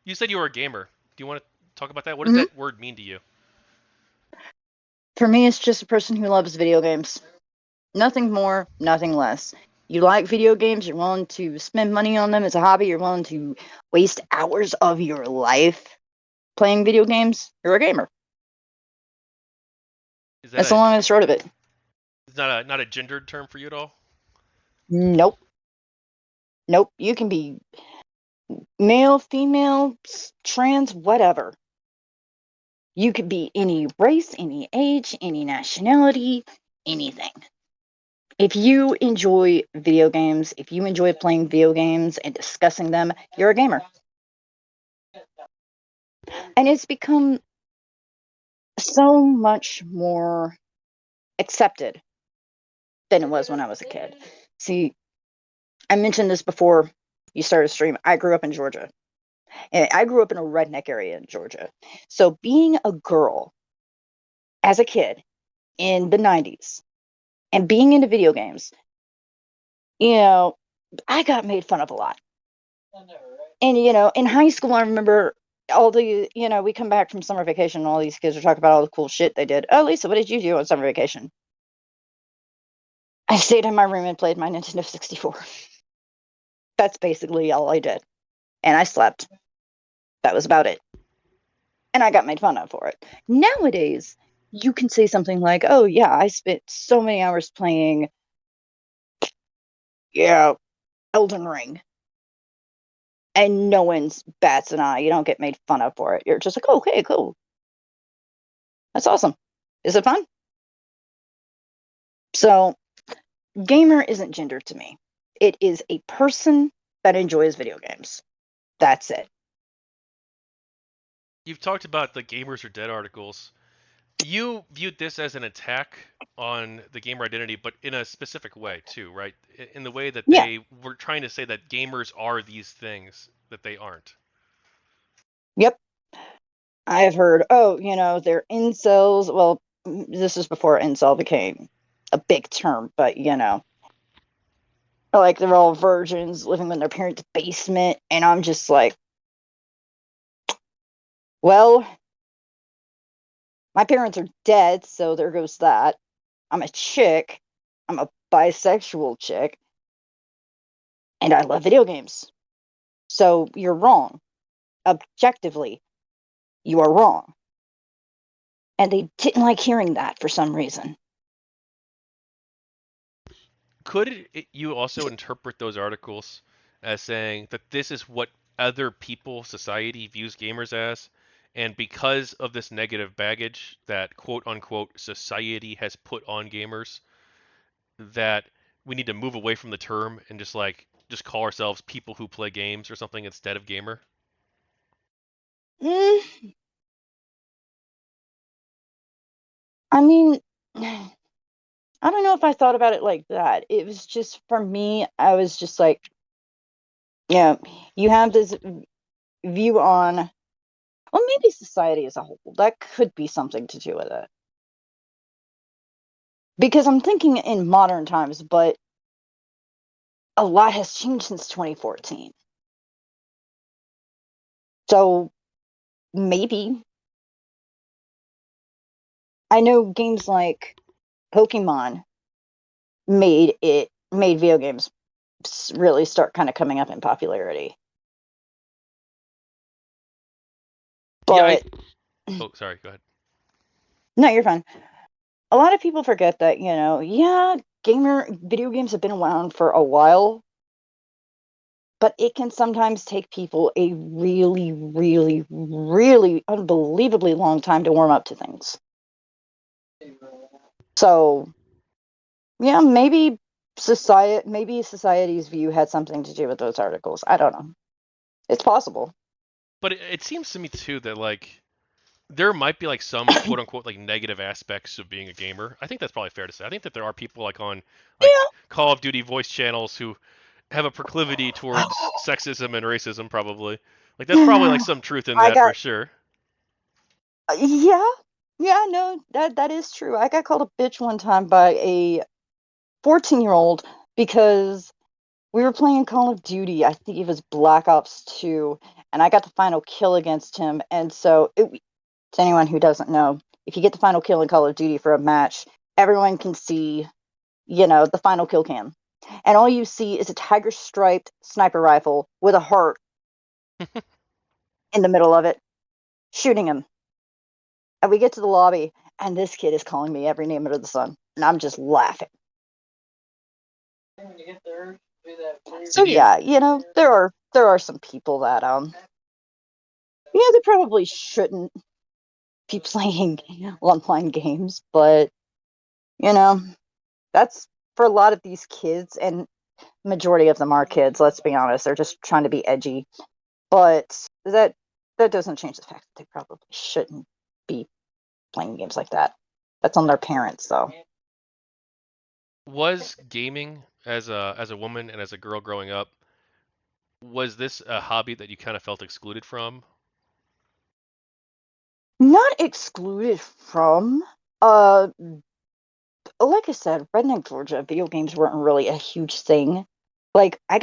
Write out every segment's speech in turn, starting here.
You said you were a gamer. Do you want to talk about that? What does Hmm. that word mean to you? For me, it's just a person who loves video games. Nothing more, nothing less. You like video games, you're willing to spend money on them as a hobby, you're willing to waste hours of your life playing video games, you're a gamer. Is that That's the a long and short of it. it's not a gendered term for you at all? Nope. Nope. You can be male, female, trans, whatever. You could be any race, any age, any nationality, anything. If you enjoy video games, if you enjoy playing video games and discussing them, you're a gamer. And it's become so much more accepted than it was when I was a kid. See, I mentioned this before you started stream. I grew up in Georgia. And I grew up in a redneck area in Georgia. So being a girl as a kid in the 90s and being into video games, you know, I got made fun of a lot. And, in high school, I remember all the, we come back from summer vacation and all these kids are talking about all the cool shit they did. Oh, Lisa, what did you do on summer vacation? I stayed in my room and played my Nintendo 64. That's basically all I did. And I slept. That was about it. And I got made fun of for it. Nowadays, you can say something like, oh, yeah, I spent so many hours playing, yeah, Elden Ring. And no one's bats an eye. You don't get made fun of for it. You're just like, oh, okay, cool. That's awesome. Is it fun? So, gamer isn't gender to me. It is a person that enjoys video games. That's it. You've talked about the gamers are dead articles. You viewed this as an attack on the gamer identity, but in a specific way too, right? In the way that Yeah. they were trying to say that gamers are these things that they aren't. Yep. I have heard, oh, they're incels. Well, this is before incel became a big term, but like they're all virgins living in their parents' basement. And I'm just like, well, my parents are dead, so there goes that. I'm a chick. I'm a bisexual chick, and I love video games. So you're wrong. Objectively, you are wrong. And they didn't like hearing that for some reason. Could you also interpret those articles as saying that this is what other people, society views gamers as, and because of this negative baggage that quote unquote society has put on gamers, that we need to move away from the term and just call ourselves people who play games or something instead of gamer? Mm, I mean, I don't know if I thought about it like that. It was just for me, I was just like, yeah, you have this view on, well, maybe society as a whole. That could be something to do with it. Because I'm thinking in modern times, but a lot has changed since 2014. So maybe I know games like Pokemon made video games really start kind of coming up in popularity. Yeah, I. But Oh, sorry. Go ahead. no, you're fine. A lot of people forget that, yeah, gamer video games have been around for a while, but it can sometimes take people a really, really, really unbelievably long time to warm up to things. So, yeah, maybe society's view had something to do with those articles. I don't know. It's possible. But it seems to me too that there might be some quote unquote negative aspects of being a gamer. I think that's probably fair to say. I think that there are people on like Yeah. Call of Duty voice channels who have a proclivity towards sexism and racism probably. Like that's probably some truth in I that for got sure. yeah. Yeah, no, that is true. I got called a bitch one time by a 14-year-old because we were playing Call of Duty. I think it was Black Ops 2, and I got the final kill against him. And so, to anyone who doesn't know, if you get the final kill in Call of Duty for a match, everyone can see, the final kill cam. And all you see is a tiger striped sniper rifle with a heart in the middle of it, shooting him. And we get to the lobby, and this kid is calling me every name under the sun. And I'm just laughing. So yeah, there are some people that they probably shouldn't be playing online games, but that's for a lot of these kids, and majority of them are kids, let's be honest. They're just trying to be edgy. But that doesn't change the fact that they probably shouldn't be playing games like that. That's on their parents, though. Was gaming as a woman and as a girl growing up, was this a hobby that you kind of felt excluded from? Not excluded from. Uh, like I said, Redneck Georgia, video games weren't really a huge thing. Like I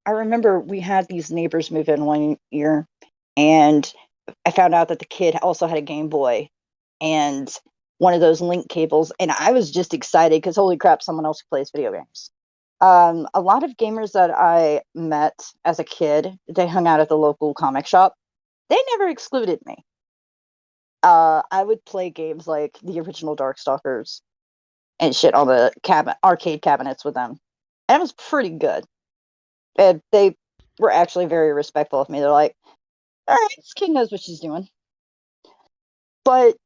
remember we had these neighbors move in one year, and I found out that the kid also had a Game Boy and one of those link cables, and I was just excited because holy crap, someone else who plays video games. A lot of gamers that I met as a kid, they hung out at the local comic shop. They never excluded me. I would play games like the original Darkstalkers and shit on the arcade cabinets with them. And it was pretty good. And they were actually very respectful of me. They're like, all right, this kid knows what she's doing. But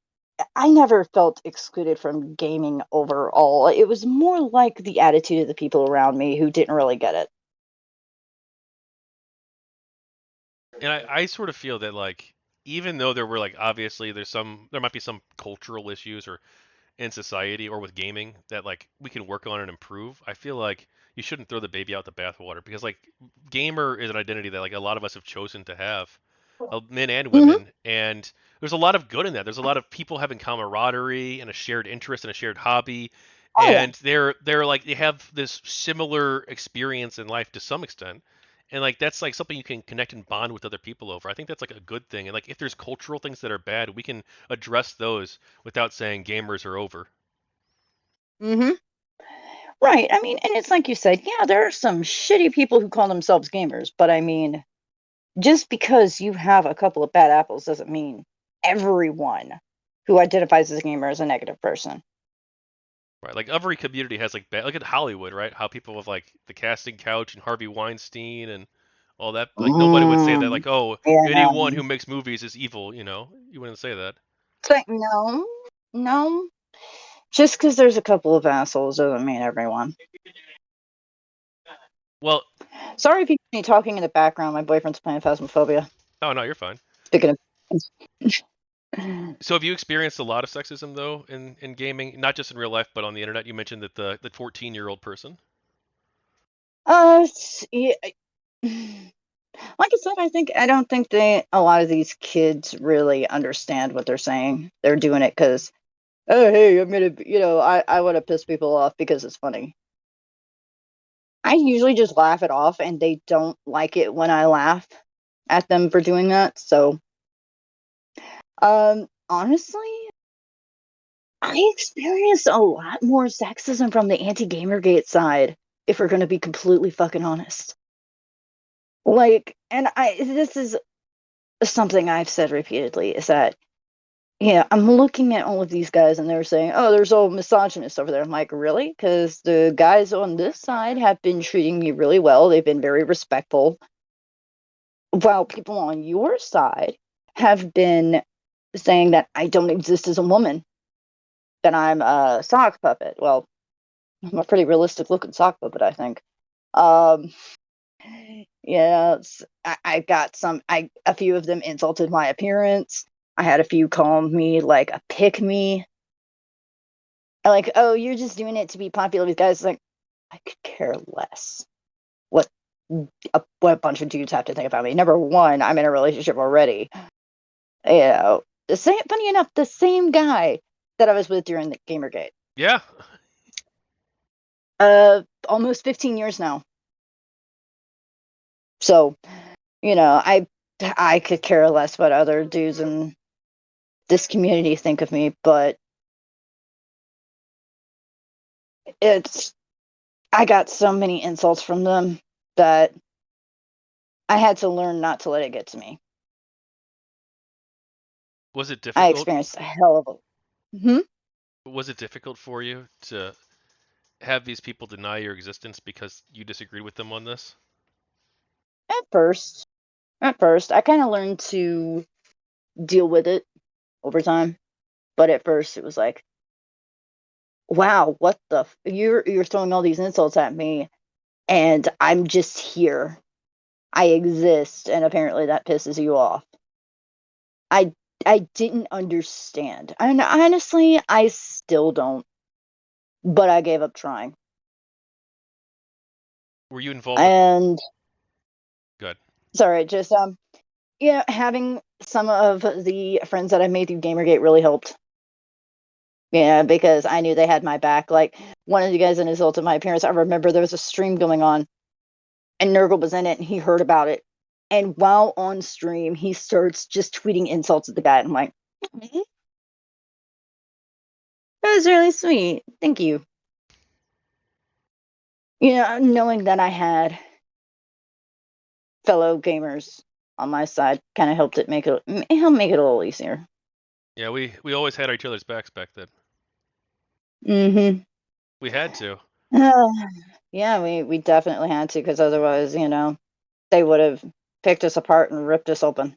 I never felt excluded from gaming overall. It was more like the attitude of the people around me who didn't really get it. And I sort of feel that like even though there were like obviously there might be some cultural issues or in society or with gaming that like we can work on and improve, I feel like you shouldn't throw the baby out the bathwater because like gamer is an identity that like a lot of us have chosen to have, men and Mm-hmm. women, and there's a lot of good in that. There's a lot of people having camaraderie and a shared interest and a shared hobby, Oh yeah. and they're like they have this similar experience in life to some extent. And like that's like something you can connect and bond with other people over. I think that's like a good thing. And like if there's cultural things that are bad, we can address those without saying gamers are over. Mm-hmm. Right. I mean, and it's like you said, yeah, there are some shitty people who call themselves gamers, but I mean, just because you have a couple of bad apples doesn't mean everyone who identifies as a gamer is a negative person. Right, like every community has like look at Hollywood, right? How people have like the casting couch and Harvey Weinstein and all that. Like nobody would say that Mm, like, oh, yeah. anyone who makes movies is evil. You wouldn't say that. It's like, no, no. Just because there's a couple of assholes doesn't mean everyone. Well, Sorry if you hear me talking in the background. My boyfriend's playing Phasmophobia. oh no, you're fine. Speaking of. So have you experienced a lot of sexism though in gaming, not just in real life, but on the internet? You mentioned that the 14-year-old person. Yeah, like I said, I don't think a lot of these kids really understand what they're saying. They're doing it because, oh hey, I'm gonna, I want to piss people off because it's funny. I usually just laugh it off, and they don't like it when I laugh at them for doing that. So, honestly, I experienced a lot more sexism from the anti-GamerGate side, if we're gonna be completely fucking honest. Like, and this is something I've said repeatedly is that, yeah, I'm looking at all of these guys and they're saying, oh, there's all misogynists over there. I'm like, really? Because the guys on this side have been treating me really well. They've been very respectful. While people on your side have been saying that I don't exist as a woman, that I'm a sock puppet. Well, I'm a pretty realistic looking sock puppet, I think. Um, yeah, I got a few of them insulted my appearance. I had a few call me like a pick me. Like, oh, you're just doing it to be popular with guys. Like, I could care less what what a bunch of dudes have to think about me. Number one, I'm in a relationship already. The same. Funny enough, the same guy that I was with during the GamerGate. Yeah. Almost 15 years now. So You know, I could care less what other dudes in this community think of me, but it's I got so many insults from them that I had to learn not to let it get to me. Was it I difficult? experienced a hell of a. Was it difficult for you to have these people deny your existence because you disagreed with them on this? At first, I kind of learned to deal with it over time, but at first it was like, wow, what the you're throwing all these insults at me, and I'm just here. I exist, and apparently that pisses you off. I I didn't understand. And honestly, I still don't, but I gave up trying. Were you involved with? And Good. sorry, just yeah, having some of the friends that I made through GamerGate really helped. Yeah, because I knew they had my back. Like one of the guys insulted my appearance. I remember there was a stream going on and Nurgle was in it and he heard about it. And while on stream, he starts just tweeting insults at the guy. I'm like, "Mhm. That was really sweet. Thank you." You know, knowing that I had fellow gamers on my side kind of helped it helped make it a little easier. Yeah, we always had each other's backs back then. Mm-hmm. We had to. Yeah, we definitely had to because otherwise, they would have picked us apart and ripped us open.